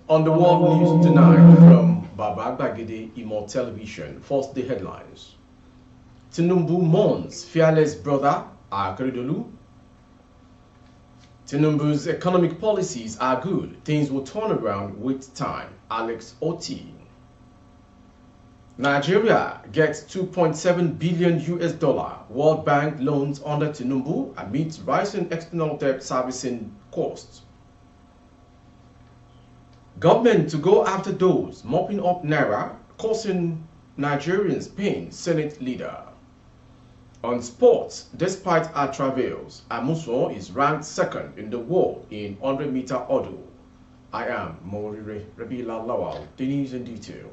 On the world news tonight from Baba Bagede Imo Television, first the headlines. Tinubu mourns fearless brother Akeredolu. Tinubu's economic policies are good. Things will turn around with time. Alex Oti. Nigeria gets 2.7 billion US dollar World Bank loans under Tinubu amidst rising external debt servicing costs. Government to go after those mopping up Naira, causing Nigerians pain, Senate leader. On sports, despite our travails, Amuso is ranked second in the world in 100-meter hurdle. I am Morire Rabila Lawal. The news in detail.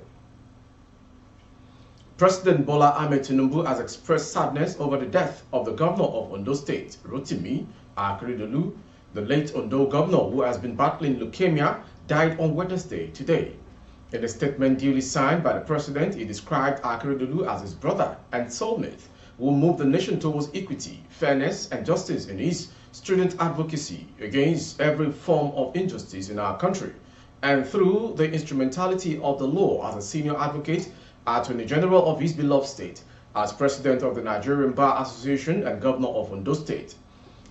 President Bola Ahmed Tinubu has expressed sadness over the death of the governor of Ondo State, Rotimi Akeredolu. The late Ondo governor, who has been battling leukemia, died on Wednesday today. In a statement duly signed by the president, he described Akeredolu as his brother and soulmate, who will move the nation towards equity, fairness, and justice in his strident advocacy against every form of injustice in our country, and through the instrumentality of the law as a senior advocate, Attorney General of his beloved state, as president of the Nigerian Bar Association and governor of Ondo State.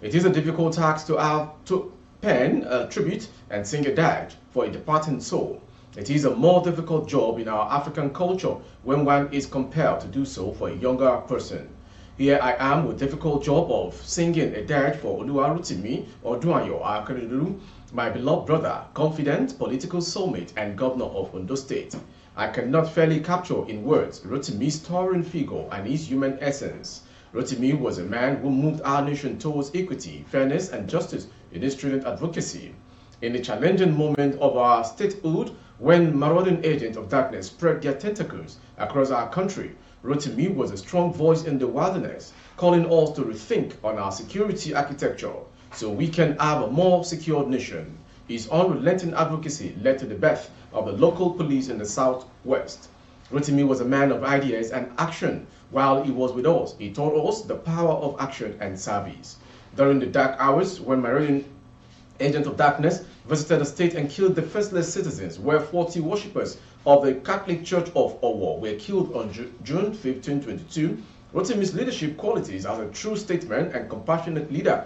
It is a difficult task to have to pen a tribute and sing a dirge for a departing soul. It is a more difficult job in our African culture when one is compelled to do so for a younger person. Here I am with difficult job of singing a dirge for Oluwarotimi Odunayo Akeredolu, my beloved brother, confident, political soulmate, and governor of Ondo State. I cannot fairly capture in words Rotimi's towering figure and his human essence. Rotimi was a man who moved our nation towards equity, fairness, and justice in his strident advocacy. In the challenging moment of our statehood, when marauding agents of darkness spread their tentacles across our country, Rotimi was a strong voice in the wilderness, calling us to rethink on our security architecture so we can have a more secure nation. His unrelenting advocacy led to the birth of the local police in the southwest. Rotimi was a man of ideas and action. While he was with us, he taught us the power of action and service. During the dark hours, when marauding agents of darkness visited the state and killed defenseless citizens, where 40 worshippers of the Catholic Church of Owo were killed on June 15, 2022, Rotimi's leadership qualities as a true statesman and compassionate leader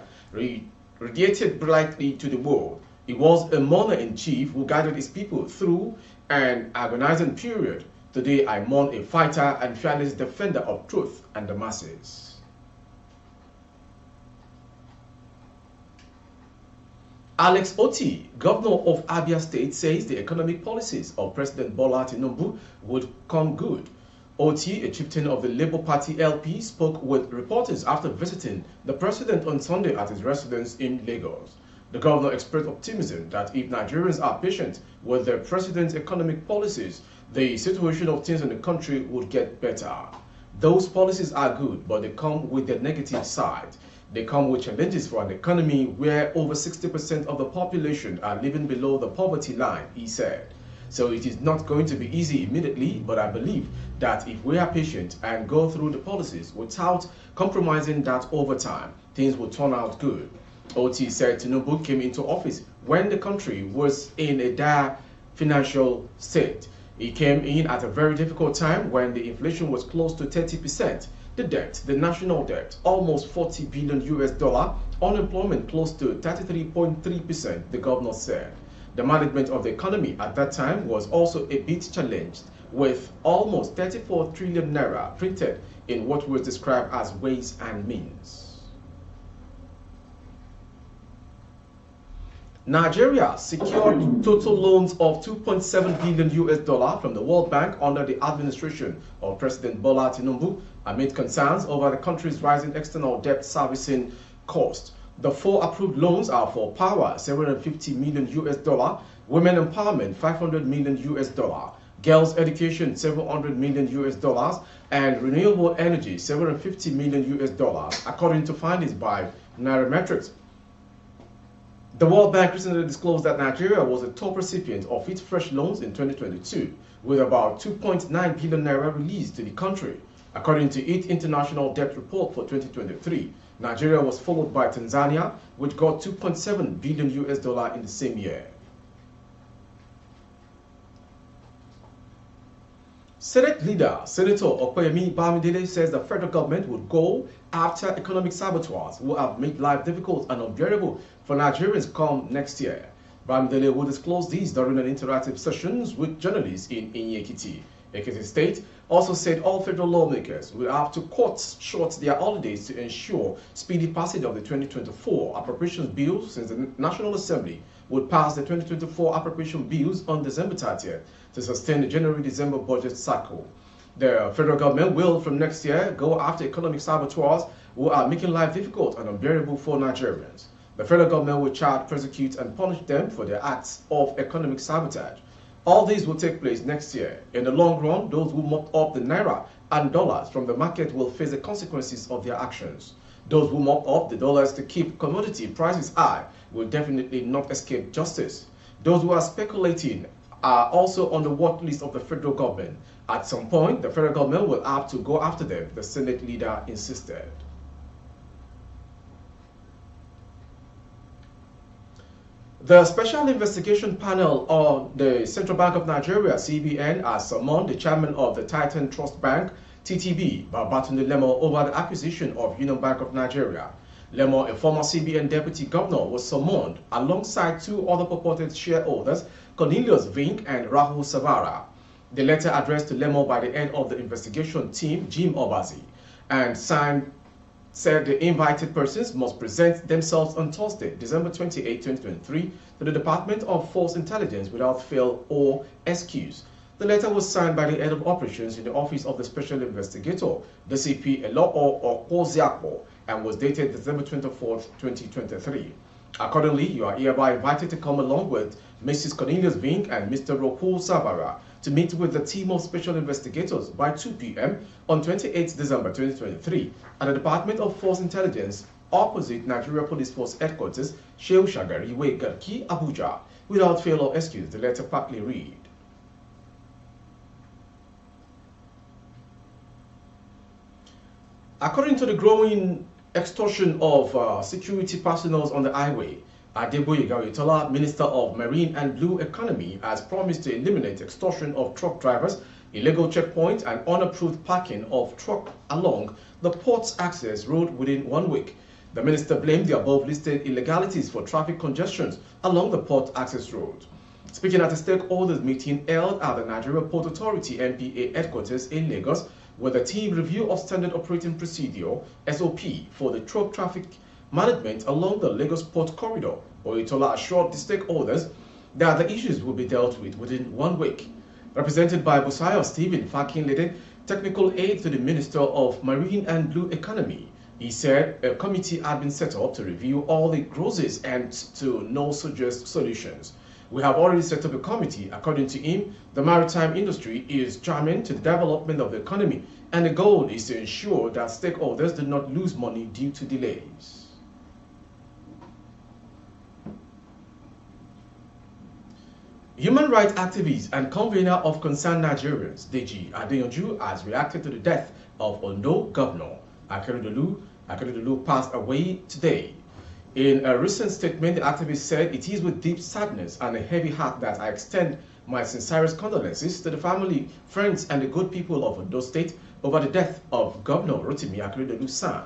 radiated brightly to the world. He was a mourner-in-chief who guided his people through an agonizing period. Today I mourn a fighter and fearless defender of truth and the masses. Alex Oti, governor of Abia State, says the economic policies of President Bola Tinubu would come good. Oti, a chieftain of the Labour Party LP, spoke with reporters after visiting the president on Sunday at his residence in Lagos. The governor expressed optimism that if Nigerians are patient with the president's economic policies, the situation of things in the country would get better. Those policies are good, but they come with their negative side. They come with challenges for an economy where over 60% of the population are living below the poverty line, he said. So it is not going to be easy immediately, but I believe that if we are patient and go through the policies without compromising that over time, things will turn out good. Oti said Tinubu came into office when the country was in a dire financial state. He came in at a very difficult time when the inflation was close to 30%. The debt, the national debt, almost 40 billion US dollar, unemployment close to 33.3%, the governor said. The management of the economy at that time was also a bit challenged, with almost 34 trillion naira printed in what was described as ways and means. Nigeria secured total loans of 2.7 billion US dollar from the World Bank under the administration of President Bola Tinubu amid concerns over the country's rising external debt servicing cost. The 4 approved loans are for power, 750 million US dollar, women empowerment, 500 million US dollar, girls education, 700 million US dollars, and renewable energy, 750 million US dollars, according to findings by Nairametrics. The World Bank recently disclosed that Nigeria was the top recipient of its fresh loans in 2022, with about 2.9 billion naira released to the country. According to its international debt report for 2023, Nigeria was followed by Tanzania, which got 2.7 billion US dollar in the same year. Senate leader, Senator Okoyemi Bamidele, says the federal government would go after economic saboteurs who have made life difficult and unbearable for Nigerians come next year. Bamidele will disclose these during an interactive sessions with journalists in Ekiti. Ekiti State also said all federal lawmakers will have to cut short their holidays to ensure speedy passage of the 2024 appropriations bills, since the National Assembly would pass the 2024 appropriation bills on December 30th to sustain the January-December budget cycle. The federal government will, from next year, go after economic saboteurs who are making life difficult and unbearable for Nigerians. The federal government will charge, prosecute, and punish them for their acts of economic sabotage. All these will take place next year. In the long run, those who mop up the naira and dollars from the market will face the consequences of their actions. Those who mop up the dollars to keep commodity prices high will definitely not escape justice. Those who are speculating are also on the watch list of the federal government. At some point, the federal government will have to go after them, the Senate leader insisted. The Special Investigation Panel on the Central Bank of Nigeria, CBN, has summoned the chairman of the Titan Trust Bank, TTB, Babatunde Lemo, over the acquisition of Union Bank of Nigeria. Lemo, a former CBN deputy governor, was summoned alongside two other purported shareholders, Cornelius Vink and Rahul Savara. The letter addressed to Lemo by the head of the investigation team, Jim Obazi, and signed said the invited persons must present themselves on Thursday, December 28, 2023, to the Department of Force Intelligence without fail or excuse. The letter was signed by the head of operations in the office of the Special Investigator, DCP Eloo Okoziakpo, and was dated December 24, 2023. Accordingly, you are hereby invited to come along with Mrs. Cornelius Vink and Mr. Rahul Savara to meet with the team of special investigators by 2 p.m. on 28 December 2023 at the Department of Force Intelligence opposite Nigeria Police Force Headquarters, Shehu Shagari Way, Garki, Abuja. Without fail or excuse, the letter partly read. According to the growing extortion of security personnel on the highway, Adeboye Garitola, Minister of Marine and Blue Economy, has promised to eliminate extortion of truck drivers, illegal checkpoints, and unapproved parking of trucks along the port's access road within 1 week. The minister blamed the above-listed illegalities for traffic congestions along the port access road. Speaking at a stakeholders meeting held at the Nigeria Port Authority NPA headquarters in Lagos, with a team review of standard operating procedure (SOP) for the truck traffic management along the Lagos Port corridor, Oyetola assured the stakeholders that the issues will be dealt with within 1 week. Represented by Busayo Stephen Fakinlede, technical aide to the Minister of Marine and Blue Economy, he said a committee had been set up to review all the clauses and to now suggest solutions. We have already set up a committee. According to him, the maritime industry is germane to the development of the economy, and the goal is to ensure that stakeholders do not lose money due to delays. Human rights activist and convener of Concerned Nigerians, Deji Adeyanju, has reacted to the death of Ondo Governor Akeredolu. Akeredolu passed away today. In a recent statement, the activist said, "It is with deep sadness and a heavy heart that I extend my sincerest condolences to the family, friends, and the good people of Ondo State over the death of Governor Rotimi Akeredolu San.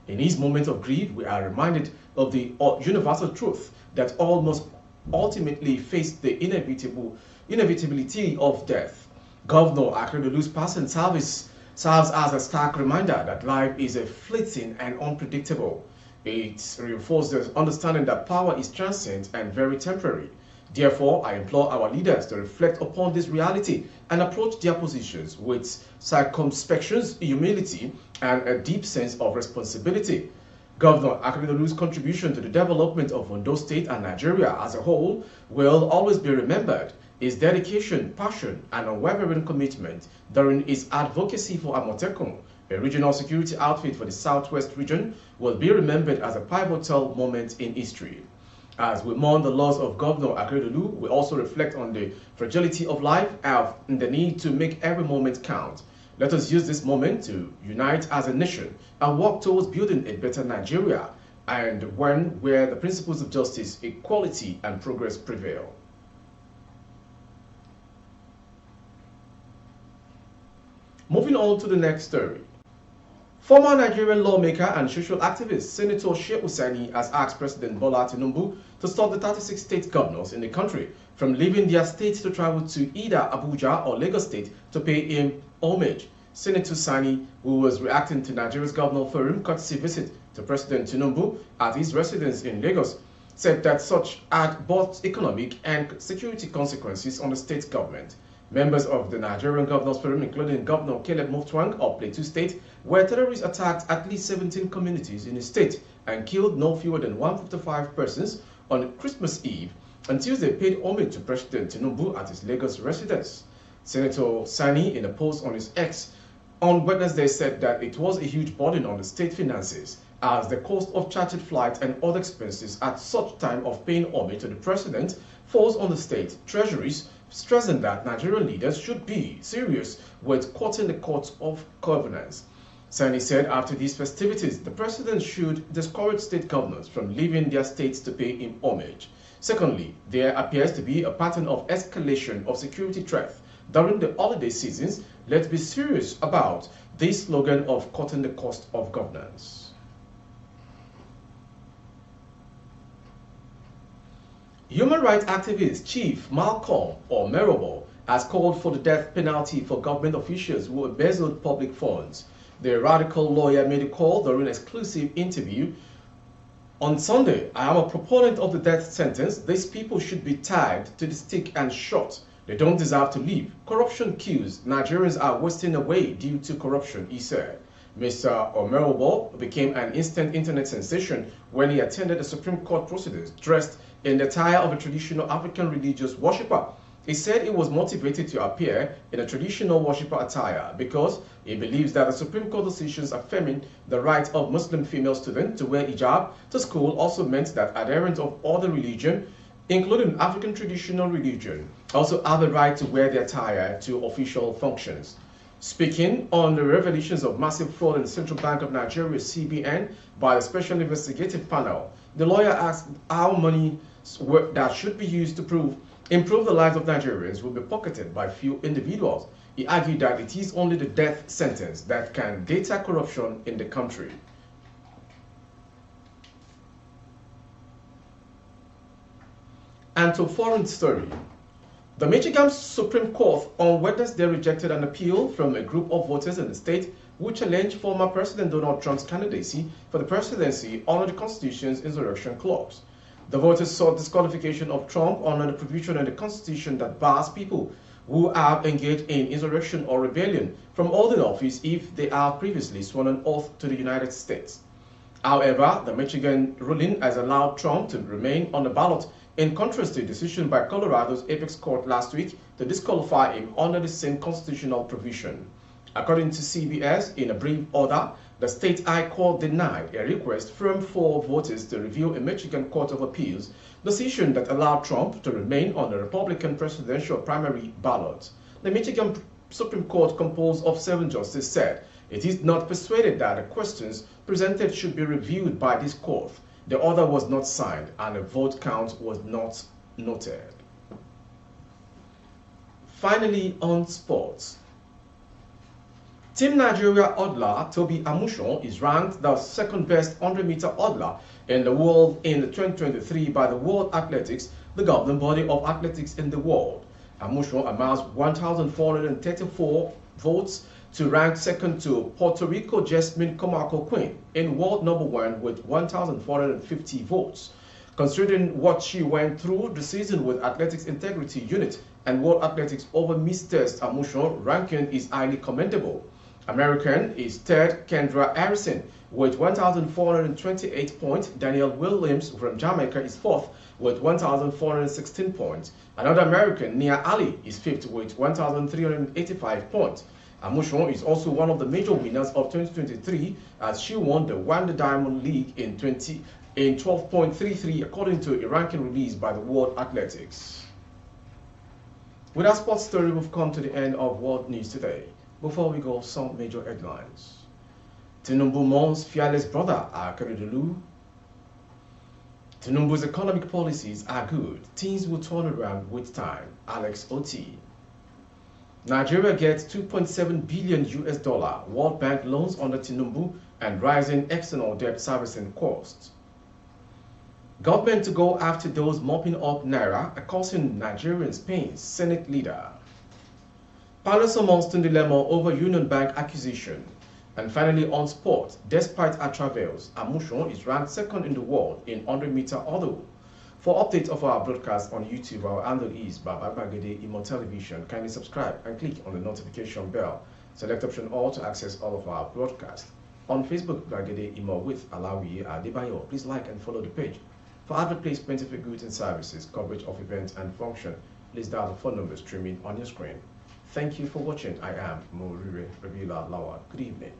In his moment of grief, we are reminded of the universal truth that all must ultimately face the inevitability of death. Governor Akeredolu's passing serves as a stark reminder that life is a fleeting and unpredictable. It reinforces the understanding that power is transient and very temporary. Therefore, I implore our leaders to reflect upon this reality and approach their positions with circumspection, humility, and a deep sense of responsibility. Governor Akeredolu's contribution to the development of Ondo State and Nigeria as a whole will always be remembered. His dedication, passion, and unwavering commitment during his advocacy for Amotekun, a regional security outfit for the Southwest region, will be remembered as a pivotal moment in history. As we mourn the loss of Governor Akeredolu, we also reflect on the fragility of life and the need to make every moment count. Let us use this moment to unite as a nation and work towards building a better Nigeria, and one where the principles of justice, equality, and progress prevail." on to the next story. Former Nigerian lawmaker and social activist Senator Sheikh Hussaini has asked President Bola Tinubu to stop the 36 state governors in the country from leaving their states to travel to either Abuja or Lagos State to pay him homage. Senator Sani, who was reacting to Nigeria's Governor Forum courtesy visit to President Tinubu at his residence in Lagos, said that such had both economic and security consequences on the state government. Members of the Nigerian Governors Forum, including Governor Caleb Mutfwang of Plateau State, where terrorists attacked at least 17 communities in the state and killed no fewer than 155 persons on Christmas Eve, and Tuesday paid homage to President Tinubu at his Lagos residence. Senator Sani, in a post on his X on Wednesday, said that it was a huge burden on the state finances, as the cost of chartered flights and other expenses at such time of paying homage to the president falls on the state treasuries, stressing that Nigerian leaders should be serious with cutting the cost of governance. Sani said after these festivities, the president should discourage state governors from leaving their states to pay him homage. Secondly, there appears to be a pattern of escalation of security threats during the holiday seasons. Let's be serious about this slogan of cutting the cost of governance. Human rights activist Chief Malcolm Omerobo has called for the death penalty for government officials who embezzled public funds. The radical lawyer made a call during an exclusive interview on Sunday. I am a proponent of the death sentence. These people should be tied to the stick and shot. They don't deserve to live. Corruption kills. Nigerians are wasting away due to corruption, he said. Mr. Omerobo became an instant internet sensation when he attended the Supreme Court proceedings dressed in the attire of a traditional African religious worshipper. He said he was motivated to appear in a traditional worshipper attire because he believes that the Supreme Court decisions affirming the right of Muslim female students to wear hijab to school also meant that adherents of other religion, including African traditional religion, also have the right to wear the attire to official functions. Speaking on the revelations of massive fraud in the Central Bank of Nigeria (CBN) by the Special Investigative Panel, the lawyer asked how money that should be used to improve the lives of Nigerians will be pocketed by few individuals. He argued that it is only the death sentence that can deter corruption in the country. And to foreign story. The Michigan Supreme Court on Wednesday rejected an appeal from a group of voters in the state who challenged former President Donald Trump's candidacy for the presidency under the Constitution's insurrection clause. The voters sought disqualification of Trump under the provision in the Constitution that bars people who have engaged in insurrection or rebellion from holding office if they have previously sworn an oath to the United States. However, the Michigan ruling has allowed Trump to remain on the ballot, in contrast to a decision by Colorado's apex court last week to disqualify him under the same constitutional provision. According to CBS, in a brief order, the state high court denied a request from 4 voters to review a Michigan Court of Appeals decision that allowed Trump to remain on the Republican presidential primary ballot. The Michigan Supreme Court, composed of 7 justices, said it is not persuaded that the questions presented should be reviewed by this court. The order was not signed and a vote count was not noted. Finally, on sports. Team Nigeria hurdler Toby Amushon is ranked the second best 100-meter hurdler in the world in 2023 by the World Athletics, the governing body of athletics in the world. Amushon amassed 1,434 votes to rank second to Puerto Rico Jasmine Comarco Quinn in world number 1 with 1,450 votes. Considering what she went through the season with Athletics Integrity Unit and World Athletics over Miss Test, Amushon ranking is highly commendable. American is third, Kendra Harrison with 1,428 points. Daniel Williams from Jamaica is fourth with 1,416 points. Another American, Nia Ali, is fifth with 1,385 points. Amushon is also one of the major winners of 2023 as she won the Wanda Diamond League in 12.33 according to a ranking released by the World Athletics. With our sports story, we've come to the end of World News Today. Before we go, some major headlines. Tinubu mourns fearless brother Akeredolu. Tinubu's economic policies are good. Things will turn around with time. Alex Oti. Nigeria gets 2.7 billion US dollar World Bank loans under Tinubu and rising external debt servicing costs. Government to go after those mopping up Naira are causing Nigerians pain, Senate leader. Palace amongst dilemma over Union Bank acquisition. And finally on sport, despite her travels, Amushon is ranked second in the world in 100-meter hurdle. For updates of our broadcast on YouTube, our handle is Baba Bagede Imo Television. Kindly subscribe and click on the notification bell. Select option all to access all of our broadcasts. On Facebook, Bagede Imo with Alawi Adebayo. Please like and follow the page. For advert placement of goods and services, coverage of events and function, please dial the phone number streaming on your screen. Thank you for watching. I am Mourns Rabila Lawal. Good evening.